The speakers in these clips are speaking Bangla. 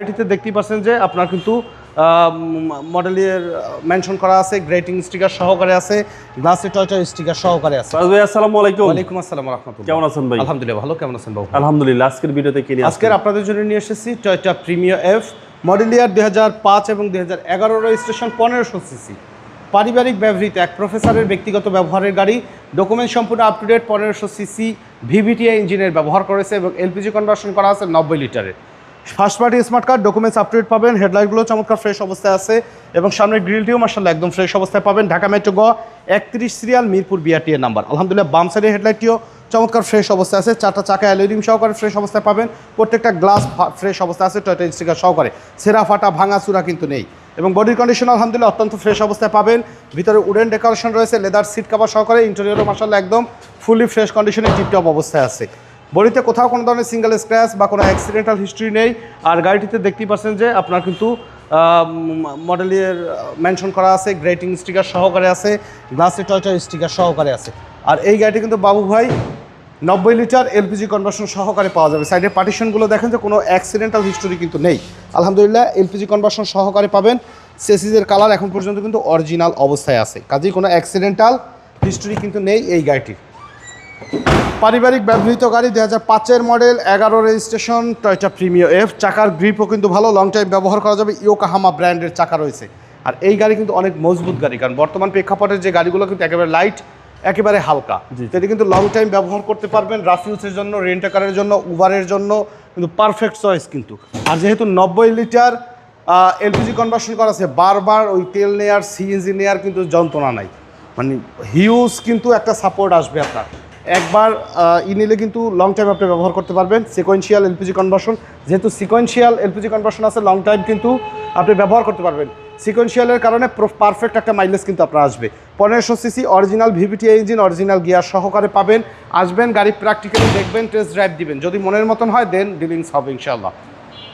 এটিতে দেখতেই পাচ্ছেন যে আপনার কিন্তু মডেলের মেনশন করা আছে, গ্রেটিং স্টিকার সহকারে আছে, গ্লাসে টয়টা স্টিকার সহকারে আছে। ভাই আসসালামু আলাইকুম। ওয়ালাইকুম আসসালাম ওয়া রাহমাতুল্লাহ। কেমন আছেন ভাই? আলহামদুলিল্লাহ ভালো। কেমন আছেন বাবু? আলহামদুলিল্লাহ। আজকের ভিডিওতে কি নিয়ে আজকের আপনাদের জন্য নিয়ে এসেছি টয়টা প্রিমিয়ার এফ মডেল ইয়ার 2005 এবং 2011 রেজিস্ট্রেশন 1500 সিসি পারিবারিক ব্যবহৃত এক প্রফেসরের ব্যক্তিগত ব্যবহারের গাড়ি। ডকুমেন্ট সম্পূর্ণ up to date, 1500 CC VVTI ইঞ্জিনের ব্যবহার করেছে এবং এলপিজি কনভার্সন করা আছে 90 লিটারের। First party smart card, documents up to date পাবেন। হেডলাইটগুলো চমৎকার ফ্রেশ অবস্থায় আছে এবং সামনের গ্রিলটিও মাশাআল্লাহ একদম ফ্রেশ অবস্থায় পাবেন। ঢাকা মেট্রো গ 31 সিরিয়াল, মিরপুর বিআরটি এর নাম্বার। আলহামদুলিল্লাহ বাম সাইডের হেডলাইটটিও চমৎকার ফ্রেশ অবস্থায় আছে। চারটা চাকা অ্যালুমিনিয়াম সহকারে ফ্রেশ অবস্থায় পাবেন। প্রত্যেকটা গ্লাস ফ্রেশ অবস্থায় আছে, টয়টা স্টিকার সহকারে। ছেঁড়া ফাটা ভাঙা চূড়া কিন্তু নেই এবং বডির কন্ডিশন আলহামদুলিল্লাহ অত্যন্ত ফ্রেশ অবস্থায় পাবেন। ভিতরে উডেন ডেকোরেশন রয়েছে, লেদার সিট কভার সহকারে। ইন্টেরিয়রও মাশাআল্লাহ একদম ফুলি ফ্রেশ কন্ডিশনে টিপটপ অবস্থায় আছে। বডিতে কোথাও কোনো ধরনের সিঙ্গেল স্ক্র্যাচ বা কোনো অ্যাক্সিডেন্টাল হিস্ট্রি নেই। আর গাড়িটিতে দেখতেই পাচ্ছেন যে আপনার কিন্তু মডেলের মেনশন করা আছে, গ্রেটিং স্টিকার সহকারে আছে, গ্লাসে টয়টা স্টিকার সহকারে আছে। আর এই গাড়িটি কিন্তু বাবু ভাই 90 লিটার এলপিজি কনভার্সন সহকারে পাওয়া যাবে। সাইডের পার্টিশনগুলো দেখেন যে কোনো অ্যাক্সিডেন্টাল হিস্টোরি কিন্তু নেই। আলহামদুলিল্লাহ এলপিজি কনভার্সন সহকারে পাবেন। চেসিসের কালার এখন পর্যন্ত কিন্তু অরিজিনাল অবস্থায় আছে, কাজেই কোনো অ্যাক্সিডেন্টাল হিস্টোরি কিন্তু নেই এই গাড়িটির। পারিবারিক ব্যবহৃত গাড়ি, 2005-এর model, 11 registration, Toyota premier F. চাকার গ্রিপও কিন্তু ভালো, লং টাইম ব্যবহার করা যাবে। ইয়োকাহামা ব্র্যান্ডের চাকা রয়েছে। আর এই গাড়ি কিন্তু অনেক মজবুত গাড়ি, কারণ বর্তমান প্রেক্ষাপটের যে গাড়িগুলো কিন্তু একেবারে লাইট, একেবারে হালকা, সেটি কিন্তু লং টাইম ব্যবহার করতে পারবেন। রাফিউজের জন্য, রেন্টাকারের জন্য, উবারের জন্য কিন্তু পারফেক্ট চয়েস কিন্তু। আর যেহেতু 90 লিটার এলপিজি কনভার্সন করা আছে, বারবার ওই তেল নেয়ার, সিএনজি নেয়ার কিন্তু যন্ত্রণা নাই। মানে হিউজ কিন্তু একটা সাপোর্ট আসবে আপনার। একবার নিলে কিন্তু লং টাইম আপনি ব্যবহার করতে পারবেন। সিকোয়েন্সিয়াল এলপিজি কনভার্সন, যেহেতু সিকোয়েন্সিয়াল এলপিজি কনভার্সন আছে, লং টাইম কিন্তু আপনি ব্যবহার করতে পারবেন। সিকোয়েন্সিয়ালের কারণে পারফেক্ট একটা মাইলেজ কিন্তু আপনার আসবে। 1500 CC original VVTi engine, original gear সহকারে পাবেন। আসবেন, গাড়ি প্র্যাকটিক্যালি দেখবেন, টেস্ট ড্রাইভ দিবেন। যদি মনের মতন হয় দেন ডিলিংস হবে ইনশাআল্লাহ।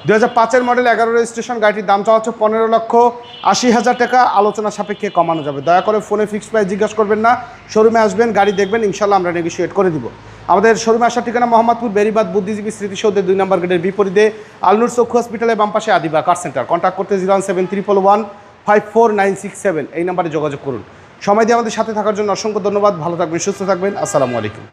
2005-এর মডেল, 11 রেজিস্ট্রেশন। গাড়িটির দাম চাওয়া হচ্ছে 15,80,000 টাকা। আলোচনা সাপেক্ষে কমানো যাবে। দয়া করে ফোনে ফিক্সড প্রাইস জিজ্ঞাসা করবেন না, শোরুমে আসবেন, গাড়ি দেখবেন, ইনশাআল্লাহ আমরা নেগোশিয়েট করে দিব। আমাদের শোরুমে আসার ঠিকানা মোহাম্মদপুর বেরিবাদ বুদ্ধিজীবী স্মৃতিসৌধের 2 নম্বর গেটের বিপরীতে, আলনুর চক্ষু হসপিটালের বাম পাশে আদিবা কার সেন্টার। কন্ট্যাক্ট করতে 01711549667 এই নাম্বারে যোগাযোগ করুন। সময় দিয়ে আমাদের সাথে থাকার জন্য অসংখ্য ধন্যবাদ। ভালো থাকবেন, সুস্থ থাকবেন। আসসালামু আলাইকুম।